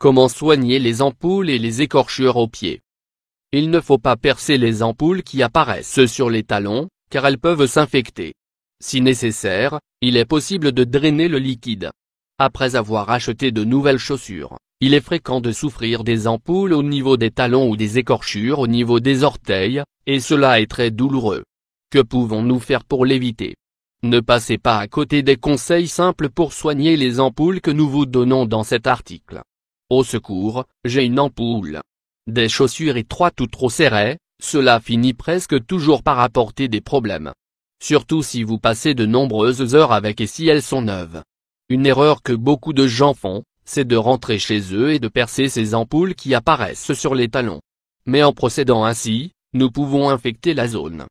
Comment soigner les ampoules et les écorchures aux pieds? Il ne faut pas percer les ampoules qui apparaissent sur les talons, car elles peuvent s'infecter. Si nécessaire, il est possible de drainer le liquide. Après avoir acheté de nouvelles chaussures, il est fréquent de souffrir des ampoules au niveau des talons ou des écorchures au niveau des orteils, et cela est très douloureux. Que pouvons-nous faire pour l'éviter? Ne passez pas à côté des conseils simples pour soigner les ampoules que nous vous donnons dans cet article. Au secours, j'ai une ampoule. Des chaussures étroites ou trop serrées, cela finit presque toujours par apporter des problèmes. Surtout si vous passez de nombreuses heures avec et si elles sont neuves. Une erreur que beaucoup de gens font, c'est de rentrer chez eux et de percer ces ampoules qui apparaissent sur les talons. Mais en procédant ainsi, nous pouvons infecter la zone.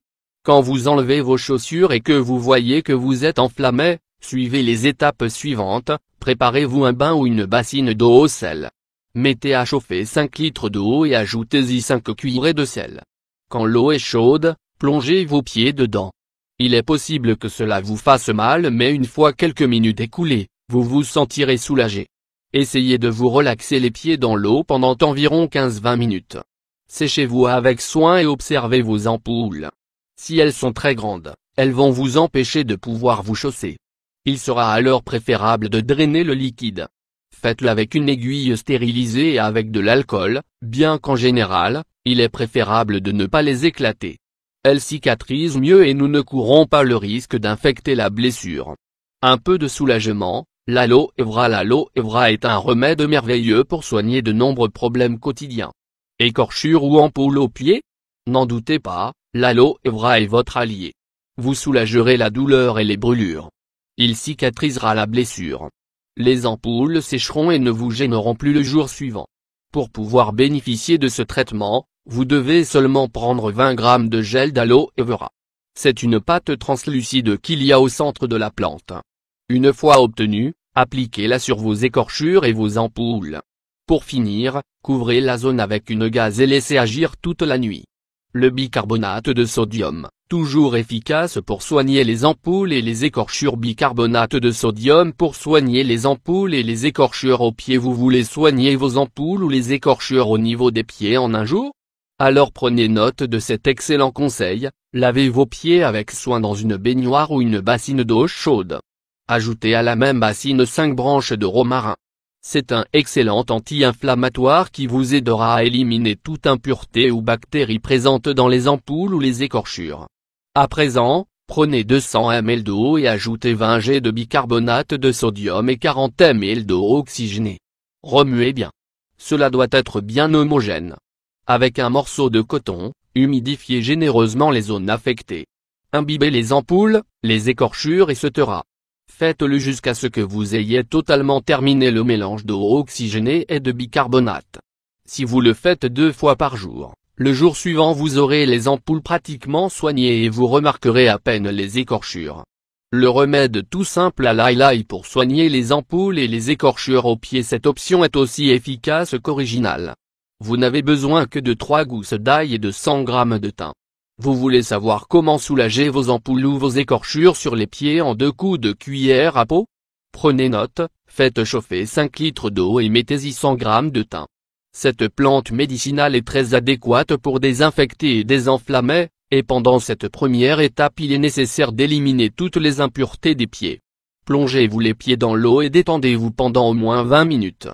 Quand vous enlevez vos chaussures et que vous voyez que vous êtes enflammé, suivez les étapes suivantes, préparez-vous un bain ou une bassine d'eau au sel. Mettez à chauffer 5 litres d'eau et ajoutez-y 5 cuillerées de sel. Quand l'eau est chaude, plongez vos pieds dedans. Il est possible que cela vous fasse mal mais une fois quelques minutes écoulées, vous vous sentirez soulagé. Essayez de vous relaxer les pieds dans l'eau pendant environ 15-20 minutes. Séchez-vous avec soin et observez vos ampoules. Si elles sont très grandes, elles vont vous empêcher de pouvoir vous chausser. Il sera alors préférable de drainer le liquide. Faites-le avec une aiguille stérilisée et avec de l'alcool, bien qu'en général, il est préférable de ne pas les éclater. Elles cicatrisent mieux et nous ne courons pas le risque d'infecter la blessure. Un peu de soulagement, l'aloe vera. L'aloe vera est un remède merveilleux pour soigner de nombreux problèmes quotidiens. Écorchures ou ampoules aux pieds? N'en doutez pas, l'aloe vera est votre allié. Vous soulagerez la douleur et les brûlures. Il cicatrisera la blessure. Les ampoules sécheront et ne vous gêneront plus le jour suivant. Pour pouvoir bénéficier de ce traitement, vous devez seulement prendre 20 g de gel d'aloe vera. C'est une pâte translucide qu'il y a au centre de la plante. Une fois obtenue, appliquez-la sur vos écorchures et vos ampoules. Pour finir, couvrez la zone avec une gaze et laissez agir toute la nuit. Le bicarbonate de sodium, toujours efficace pour soigner les ampoules et les écorchures. Bicarbonate de sodium pour soigner les ampoules et les écorchures aux pieds. Vous voulez soigner vos ampoules ou les écorchures au niveau des pieds en un jour? Alors prenez note de cet excellent conseil, lavez vos pieds avec soin dans une baignoire ou une bassine d'eau chaude. Ajoutez à la même bassine 5 branches de romarin. C'est un excellent anti-inflammatoire qui vous aidera à éliminer toute impureté ou bactérie présente dans les ampoules ou les écorchures. À présent, prenez 200 ml d'eau et ajoutez 20 g de bicarbonate de sodium et 40 ml d'eau oxygénée. Remuez bien. Cela doit être bien homogène. Avec un morceau de coton, humidifiez généreusement les zones affectées. Imbibez les ampoules, les écorchures etc. Faites-le jusqu'à ce que vous ayez totalement terminé le mélange d'eau oxygénée et de bicarbonate. Si vous le faites 2 fois par jour, le jour suivant vous aurez les ampoules pratiquement soignées et vous remarquerez à peine les écorchures. Le remède tout simple à l'ail pour soigner les ampoules et les écorchures aux pieds. Cette option est aussi efficace qu'originale. Vous n'avez besoin que de 3 gousses d'ail et de 100 g de thym. Vous voulez savoir comment soulager vos ampoules ou vos écorchures sur les pieds en 2 coups de cuillère à peau? Prenez note, faites chauffer 5 litres d'eau et mettez-y 100 g de thym. Cette plante médicinale est très adéquate pour désinfecter et désenflammer, et pendant cette première étape il est nécessaire d'éliminer toutes les impuretés des pieds. Plongez-vous les pieds dans l'eau et détendez-vous pendant au moins 20 minutes.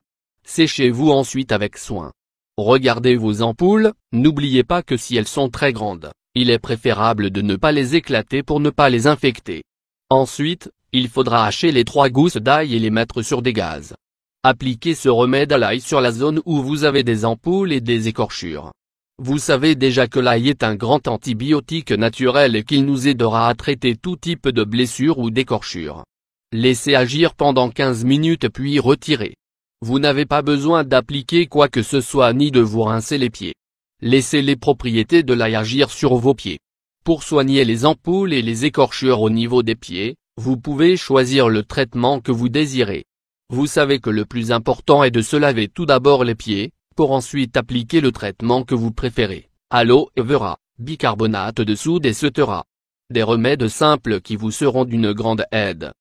Séchez-vous ensuite avec soin. Regardez vos ampoules, n'oubliez pas que si elles sont très grandes, il est préférable de ne pas les éclater pour ne pas les infecter. Ensuite, il faudra hacher les 3 gousses d'ail et les mettre sur des gazes. Appliquez ce remède à l'ail sur la zone où vous avez des ampoules et des écorchures. Vous savez déjà que l'ail est un grand antibiotique naturel et qu'il nous aidera à traiter tout type de blessures ou d'écorchures. Laissez agir pendant 15 minutes puis retirez. Vous n'avez pas besoin d'appliquer quoi que ce soit ni de vous rincer les pieds. Laissez les propriétés de l'ail agir sur vos pieds. Pour soigner les ampoules et les écorchures au niveau des pieds, vous pouvez choisir le traitement que vous désirez. Vous savez que le plus important est de se laver tout d'abord les pieds, pour ensuite appliquer le traitement que vous préférez, aloe vera, bicarbonate de soude etc. Des remèdes simples qui vous seront d'une grande aide.